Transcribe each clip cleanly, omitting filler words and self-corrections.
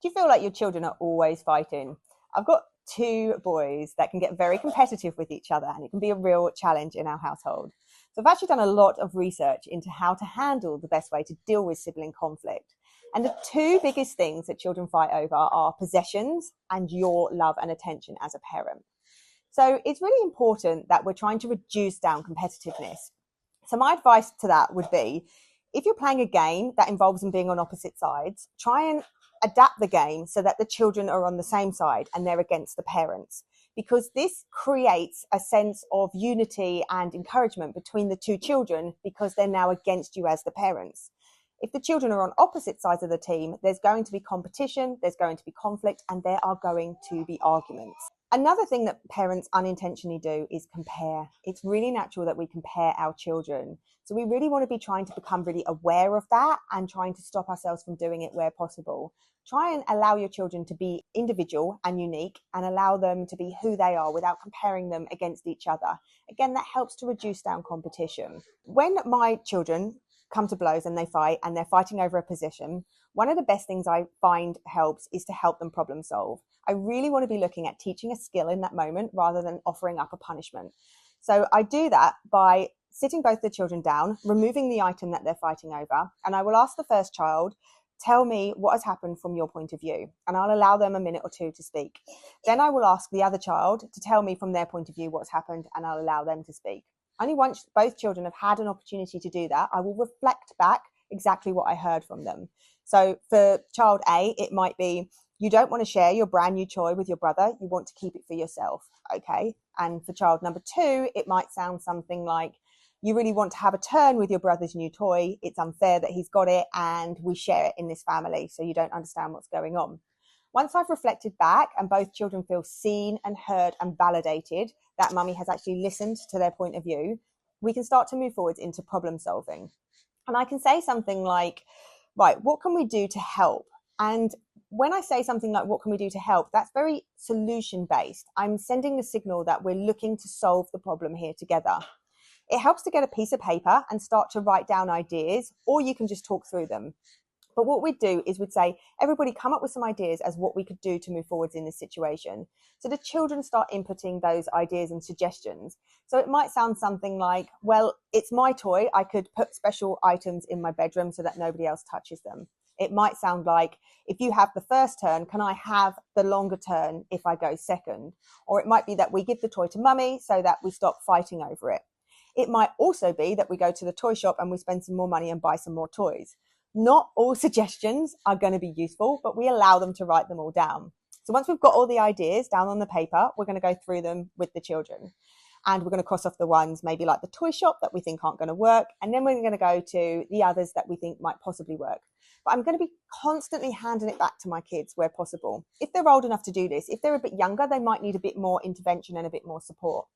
Do you feel like your children are always fighting? I've got two boys that can get very competitive with each other, and it can be a real challenge in our household. So I've actually done a lot of research into how to handle the best way to deal with sibling conflict. And the two biggest things that children fight over are possessions and your love and attention as a parent. So it's really important that we're trying to reduce down competitiveness. So my advice to that would be, if you're playing a game that involves them being on opposite sides, try and adapt the game so that the children are on the same side and they're against the parents, because this creates a sense of unity and encouragement between the two children because they're now against you as the parents. If the children are on opposite sides of the team, there's going to be competition, there's going to be conflict, and there are going to be arguments. Another thing that parents unintentionally do is compare. It's really natural that we compare our children. So we really want to be trying to become really aware of that and trying to stop ourselves from doing it where possible. Try and allow your children to be individual and unique and allow them to be who they are without comparing them against each other. Again, that helps to reduce down competition. When my children come to blows and they fight and they're fighting over a position, one of the best things I find helps is to help them problem solve. I really want to be looking at teaching a skill in that moment rather than offering up a punishment. So I do that by sitting both the children down, removing the item that they're fighting over, and I will ask the first child, tell me what has happened from your point of view, and I'll allow them a minute or two to speak. Then I will ask the other child to tell me from their point of view what's happened, and I'll allow them to speak. Only once both children have had an opportunity to do that, I will reflect back exactly what I heard from them. So for child A, it might be, you don't want to share your brand new toy with your brother, you want to keep it for yourself. Okay. And for child number two, it might sound something like, you really want to have a turn with your brother's new toy. It's unfair that he's got it and we share it in this family, so you don't understand what's going on. Once I've reflected back and both children feel seen and heard and validated that mummy has actually listened to their point of view, we can start to move forwards into problem solving. And I can say something like, right, what can we do to help? And when I say something like, what can we do to help? That's very solution based. I'm sending the signal that we're looking to solve the problem here together. It helps to get a piece of paper and start to write down ideas, or you can just talk through them. But what we'd do is we'd say, everybody come up with some ideas as what we could do to move forwards in this situation. So the children start inputting those ideas and suggestions. So it might sound something like, well, it's my toy. I could put special items in my bedroom so that nobody else touches them. It might sound like, if you have the first turn, can I have the longer turn if I go second? Or it might be that we give the toy to mummy so that we stop fighting over it. It might also be that we go to the toy shop and we spend some more money and buy some more toys. Not all suggestions are going to be useful, but we allow them to write them all down. So once we've got all the ideas down on the paper, we're going to go through them with the children. And we're going to cross off the ones maybe like the toy shop that we think aren't going to work. And then we're going to go to the others that we think might possibly work. But I'm going to be constantly handing it back to my kids where possible. If they're old enough to do this, if they're a bit younger, they might need a bit more intervention and a bit more support.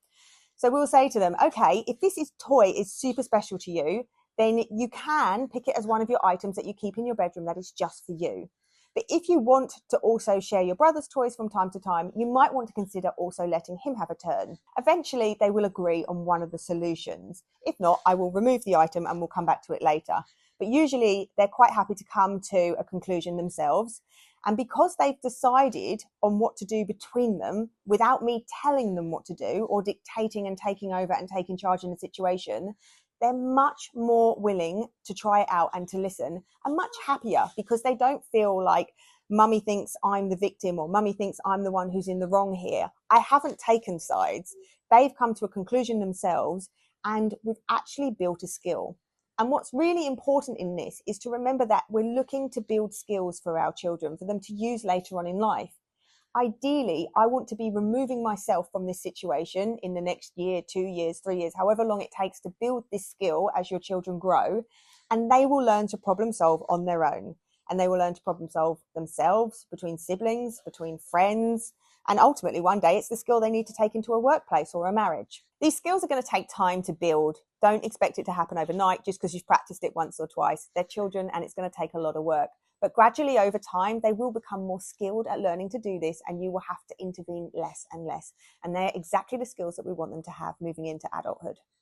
So we'll say to them, okay, if this toy is super special to you, then you can pick it as one of your items that you keep in your bedroom that is just for you. But if you want to also share your brother's toys from time to time, you might want to consider also letting him have a turn. Eventually, they will agree on one of the solutions. If not, I will remove the item and we'll come back to it later. But usually, they're quite happy to come to a conclusion themselves. And because they've decided on what to do between them without me telling them what to do or dictating and taking over and taking charge in the situation, they're much more willing to try it out and to listen, and much happier because they don't feel like mummy thinks I'm the victim or mummy thinks I'm the one who's in the wrong here. I haven't taken sides. They've come to a conclusion themselves, and we've actually built a skill. And what's really important in this is to remember that we're looking to build skills for our children, for them to use later on in life. Ideally, I want to be removing myself from this situation in the next year, 2 years, 3 years, however long it takes to build this skill as your children grow, and they will learn to problem solve on their own. And they will learn to problem solve themselves, between siblings, between friends, and ultimately one day it's the skill they need to take into a workplace or a marriage. These skills are going to take time to build. Don't expect it to happen overnight just because you've practiced it once or twice. They're children and it's going to take a lot of work. But gradually over time, they will become more skilled at learning to do this, and you will have to intervene less and less. And they're exactly the skills that we want them to have moving into adulthood.